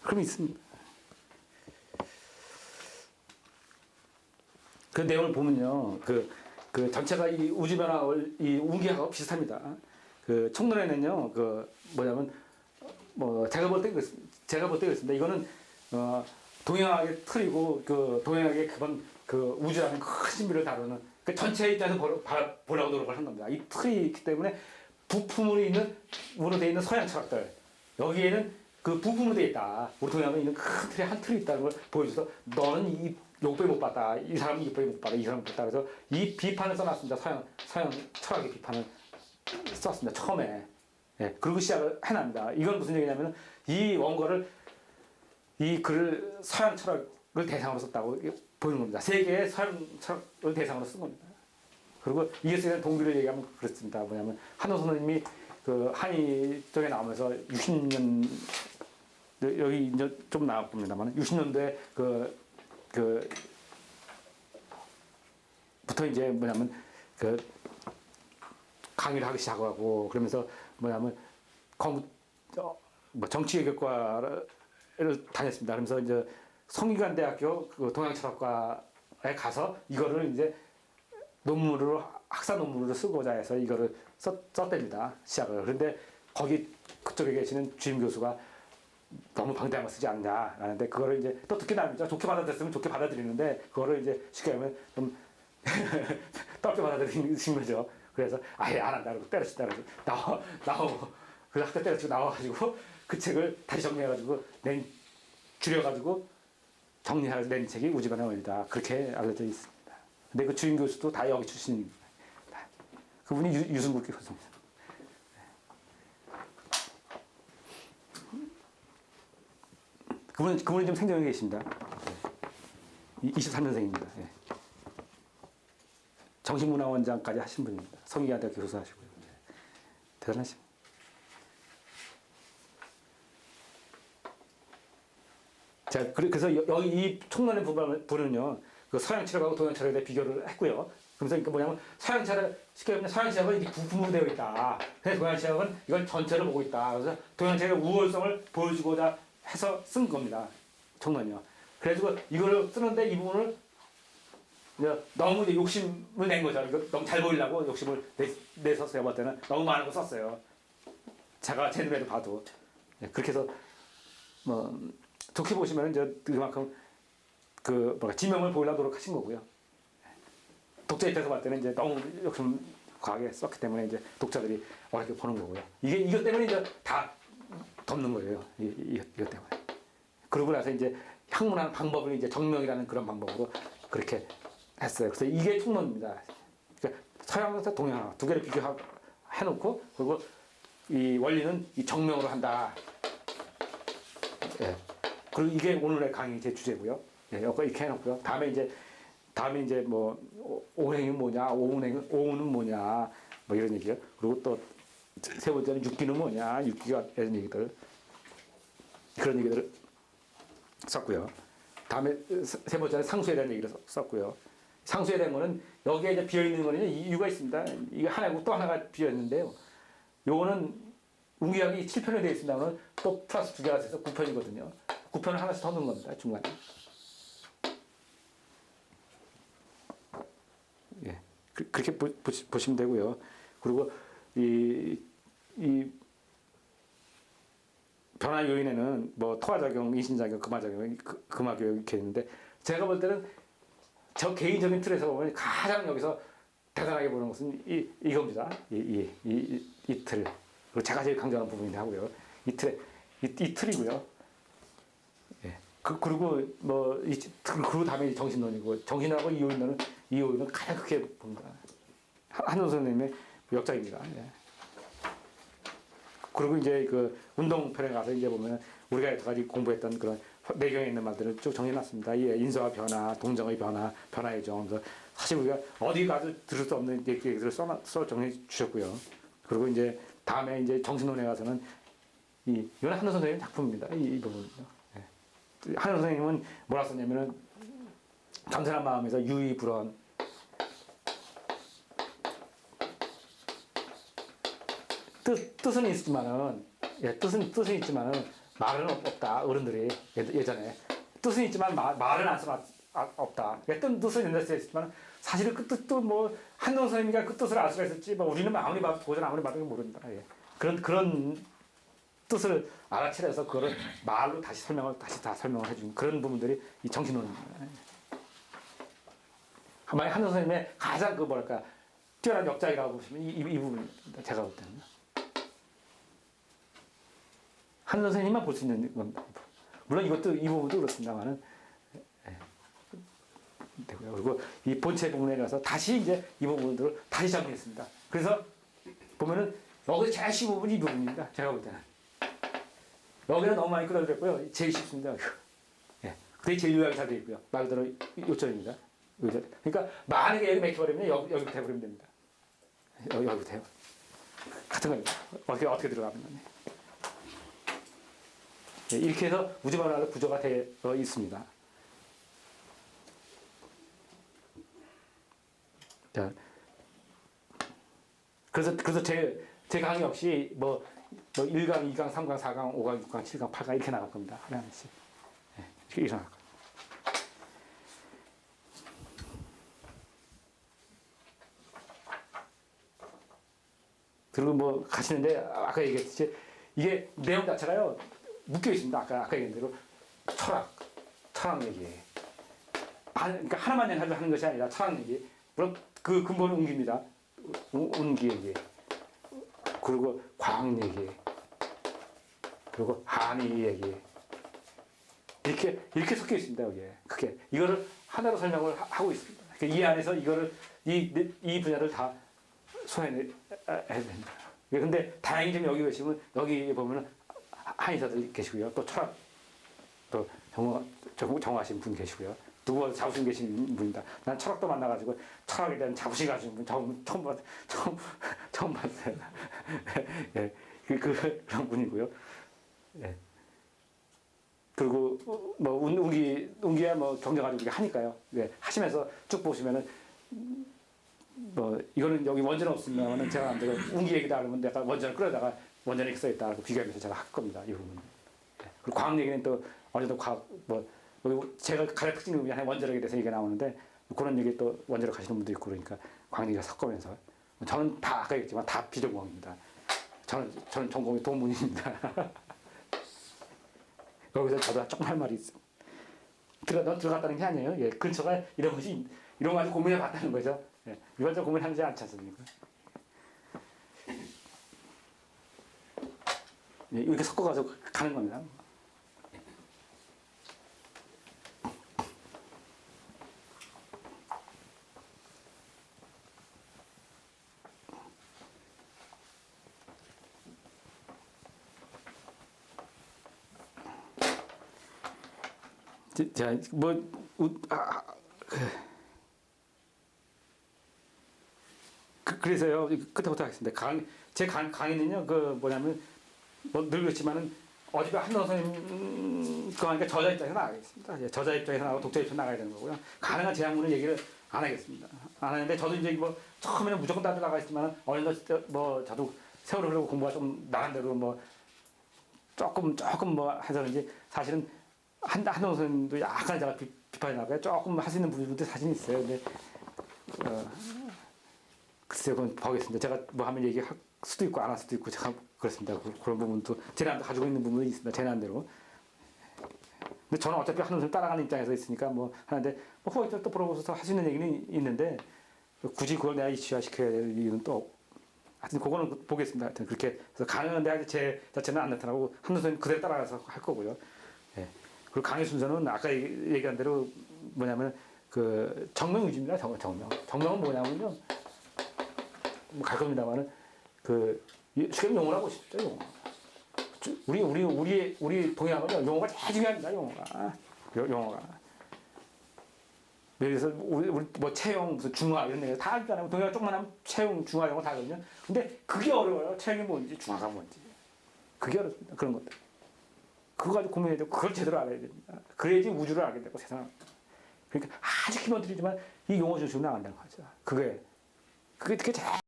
그럼 있습니다. 그 내용을 보면요, 그 전체가 이 우주변화, 이 우기하고 비슷합니다. 그 총론에는요, 그 뭐냐면, 뭐 제가 볼 때 그렇습니다. 이거는 동양학의 틀이고, 그 동양학의 그 우주라는 큰 신비를 다루는 그 전체에 대해서 보려고 노력을 한 겁니다. 이 틀이 있기 때문에 부품으로 되어 있는 서양 철학들, 여기에는 그 부품으로 되어 있다. 우리 동양에 있는 큰 틀에 한 틀이 있다는 걸 보여줘서 너는 이 욕배 못 봤다. 이 사람은 욕배 못 봤다. 이 사람은 못 봤다. 그래서 이 비판을 써놨습니다. 서양 철학의 비판을 썼습니다. 처음에. 예, 그리고 시작을 해납니다. 이건 무슨 얘기냐면 이 원고를 이 글을 서양 철학을 대상으로 썼다고 보이는 겁니다. 세계의 서양 철학을 대상으로 쓴 겁니다. 그리고 이에 쓰이는 동기를 얘기하면 그렇습니다. 뭐냐면 한호 선생님이 그 한의 쪽에 나오면서 60년 여기 이제 좀 나올 겁니다만 60년대 부터 이제 뭐냐면 그 강의를 하기 시작하고 그러면서 뭐냐면 정치외교과를 다녔습니다. 그러면서 이제 성균관대학교 그 동양철학과에 가서 이거를 이제 학사 논문으로 쓰고자 해서 이거를 썼답니다. 시작을. 그런데 그쪽에 계시는 주임 교수가 너무 방대한 거 쓰지 않냐 라는데 그거를 이제 또 듣기 나름이죠. 좋게 받아들였으면 좋게 받아들이는데 그거를 이제 쉽게 하면 좀 떡게 받아들이신 거죠. 그래서 아예 안 한다 그러고 때려친다 그래서 나오고 그 학교 때려치고 나와가지고 그 책을 다시 정리해가지고 줄여가지고 정리해서 낸 책이 우주변의 원리다. 그렇게 알려져 있습니다. 근데 그 주임 교수도 다 여기 출신입니다. 그분이 유승국 교수입니다. 그분은 지금 생존해 계십니다. 23년생입니다. 예. 정신문화원장까지 하신 분입니다. 성균관대학교 교수하시고요. 대단하십니다. 자, 그래서 여기 이 총론의 부분은요, 그 서양 철학하고 동양 철학에 대해 비교를 했고요. 그러니까 뭐냐면 서양 철학은 이게 부품으로 되어 있다. 그래서 동양 철학은 이걸 전체를 보고 있다. 그래서 동양 철학의 우월성을 보여주고자 해서 쓴 겁니다. 총론이요. 그래서 이걸 쓰는데 이 부분을 너무 이제 욕심을 낸 거죠. 이거 너무 잘 보이려고 욕심을 내서 제가 볼 때는 너무 많은 거 썼어요. 제가 제 눈에도 봐도. 그렇게 해서 뭐 좋게 보시면 이제 그만큼 지명을 보이려고 노력하신 거고요. 독자 입장에서 봤을 때는 이제 너무 욕심 과하게 썼기 때문에 이제 독자들이 어렵게 보는 거고요. 이것 때문에 이제 다 덮는 거예요. 이것 때문에. 그러고 나서 이제 학문하는 방법을 이제 정명이라는 그런 방법으로 그렇게 했어요. 그래서 이게 총론입니다. 그러니까 서양에서 동양 두 개를 비교해놓고 그리고 이 원리는 이 정명으로 한다. 예. 그리고 이게 오늘의 강의 제 주제고요. 예, 이렇게 해놓고요. 다음에 이제 뭐 오행이 뭐냐, 오운은 뭐냐, 뭐 이런 얘기요. 그리고 또 세 번째는 육기는 뭐냐, 육기가 이런 얘기들 그런 얘기들을 썼고요. 다음에 세 번째는 상수에 대한 얘기를 썼고요. 상수에 대한 거는 여기에 이제 비어 있는 거는 이유가 있습니다. 이게 하나고 또 하나가 비어 있는데요. 요거는 운기학이 7편에 되어 있습니다만 또 플러스 2개가 돼서 9편이거든요. 9편을 하나씩 더 넣은 겁니다. 중간에. 예. 그렇게 보시면 되고요. 그리고 이 변화 요인에는 뭐 토화작용, 인신작용, 금화작용, 금화교육 이렇게 있는데 제가 볼 때는 저 개인적인 틀에서 보면 가장 여기서 대단하게 보는 것은 이겁니다. 이 틀. 그리고 제가 제일 강조하는 부분인데 하고요. 이 틀이고요. 예. 그리고 그리고 다음에 정신론이고 정신하고 이요인은 가장 크게 봅니다. 한우 선생님의 역작입니다. 예. 그리고 이제 그 운동편에 가서 이제 보면 우리가 여태까지 공부했던 그런 내경에 있는 말들을 쭉 정리해놨습니다. 인서와 변화, 동정의 변화, 변화의 정. 사실 우리가 어디 가서 들을 수 없는 얘기들을 써 정리해 주셨고요. 그리고 이제 다음에 이제 정신론에 가서는 이건 한우 선생님 작품입니다. 이 부분은요. 예. 한우 선생님은 뭐라 썼냐면은 겸손한 마음에서 유의불언. 뜻은 있지만은, 예, 뜻은 있지만은, 말은 없다. 어른들이 예전에 뜻은 있지만 말은 안 써 없다. 뜻은 옛날에 쓰였지만 사실은 그 뜻도 뭐 한동 선생님이 그 뜻을 알 수가 있었지. 뭐 우리는 아무리 봐도 도저히 아무리 봐도 모른다. 예. 그런 뜻을 알아채려서 그거를 말로 다시 다 설명을 해준 그런 부분들이 이 정신론입니다. 만약 한동 선생님의 가장 그 뭐랄까 뛰어난 역작이라고 보시면 이 부분입니다. 제가 볼 때는 한동 선생님만 볼 수 있는 겁니다. 물론 이것도 이 부분도 그렇습니다만은 되고요. 그리고 이 본체 부분에 가서 다시 이제 이 부분들을 다시 정리했습니다. 그래서 보면은 여기서 제일 쉬운 부분이 이 부분입니다. 제가 볼 때는 여기는 너무 많이 끌어들였고요. 제일 쉽습니다. 예, 그게 제일 요약이 잘 되어 있고요. 말 그대로 요점입니다. 그러니까 만약에 여기 맥혀버리면 여기부터 해버리면 됩니다. 여기부터 해요. 같은 겁니다. 어떻게 들어가면 예, 이렇게 해서 우주만화의 구조가 되어 있습니다. 자, 그래서 제 강의 역시 뭐 1강, 2강, 3강, 4강, 5강, 6강, 7강, 8강 이렇게 나갈 겁니다. 하나씩. 예, 이렇게 나갈 겁니다. 그리고 뭐 가시는데 아까 얘기했듯이 이게 내용 자체가요 묶여 있습니다. 아까 얘기한 대로 철학 얘기. 그러니까 하나만 하는 것이 아니라 철학 얘기. 물론 그 근본은 운기입니다. 운기 얘기. 그리고 과학 얘기. 그리고 한의 얘기. 이렇게 섞여 있습니다. 여기에. 그게 이거를 하나로 설명을 하고 있습니다. 그러니까 이 안에서 이거를 이 분야를 다 소화해야 됩니다. 근데 다행히 좀 여기 계시면 여기 보면은 한의사들 계시고요. 또 철학 또 정화하신 분 계시고요. 누구 자부심 계신 분입니다. 난 철학도 만나가지고 철학에 대한 자부심 가지신 분 처음 봤어요. 예, 그런 분이고요. 예. 그리고 뭐 운기야 뭐 경쟁가지고 우리가 하니까요. 예, 하시면서 쭉 보시면은 뭐 이거는 여기 원전은 없으면은 제가 안 되고 운기 얘기다 그러면 내가 원전을 끌어다가 원전에 써 있다고 비교하면서 제가 할 겁니다. 이 부분. 예. 그리고 과학 얘기는 또 어느 정도 과학 뭐 제가 가장 특징이 뭐냐 원자력에 대해서 얘기가 나오는데 그런 얘기 또 원자력 하시는 분도 있고 그러니까 과학 얘기가 섞으면서 저는 다 아까 얘기했지만 다 비전공입니다. 저는 전공이 동문입니다. 여기서 저도 조금 할 말이 있어. 들어갔다는 게 아니에요. 예, 근처가 이런 거 가지고 고민해 봤다는 거죠. 예, 이번에 고민하지 않지 않습니까? 예, 이렇게 섞어가지고 가는 겁니다. 자, 그래서요, 끝에부터 하겠습니다. 제 강의는요, 뭐냐면, 늘 그렇지만은, 어차피 한동 선생님, 그러니까 저자 입장에서 나가겠습니다. 예, 저자 입장에서 나가고 독자 입장에서 나가야 되는 거고요. 가능한 제한문은 얘기를 안 하겠습니다. 안 하는데, 저도 이제 처음에는 무조건 따로 나가겠지만, 어느 정도 저도 세월을 흐르고 공부가 좀 나름대로 조금 해서는지, 사실은 한동 선생님도 약간 제가 비판이 나고요. 조금 할 수 있는 부분도 사실 있어요. 근데, 글쎄요, 그건 보겠습니다. 제가 뭐 하면 얘기할 수도 있고 안 할 수도 있고 제가 그렇습니다. 그런 부분도 제 나름대로 가지고 있는 부분도 있습니다. 제 나름대로. 근데 저는 어차피 한동 선생님 따라가는 입장에서 있으니까 하는데 후보자들 또 물어보셔서 할 수 있는 얘기는 있는데 굳이 그걸 내가 이슈화 시켜야 될 이유는 또 하여튼 그거는 보겠습니다. 하여튼 그렇게 해서 가능한데 제 자체는 안 나타나고 한동 선생님 그대로 따라가서 할 거고요. 예. 그리고 강의 순서는 아까 얘기한 대로 뭐냐면 정명 위주입니다. 정명. 정명은 뭐냐면요. 갈 겁니다만은 수경 용어라고 싶죠. 용어. 우리 동양은요 용어가 제일 중요합니다. 용어가. 예를 들어서 우리 채용 무슨 중화 이런 얘기 다 알잖아요. 동양 조금만 하면 채용 중화 이런 거 다 알거든요. 근데 그게 어려워요. 채용이 뭔지 중화가 뭔지. 그게 어렵습니다. 그런 것들. 그거 가지고 고민해야 되고 그걸 제대로 알아야 됩니다. 그래야지 우주를 알게 되고 세상을. 그러니까 아주 기본들이지만 이 용어 중심으로 나간다는 거죠. 그게 제일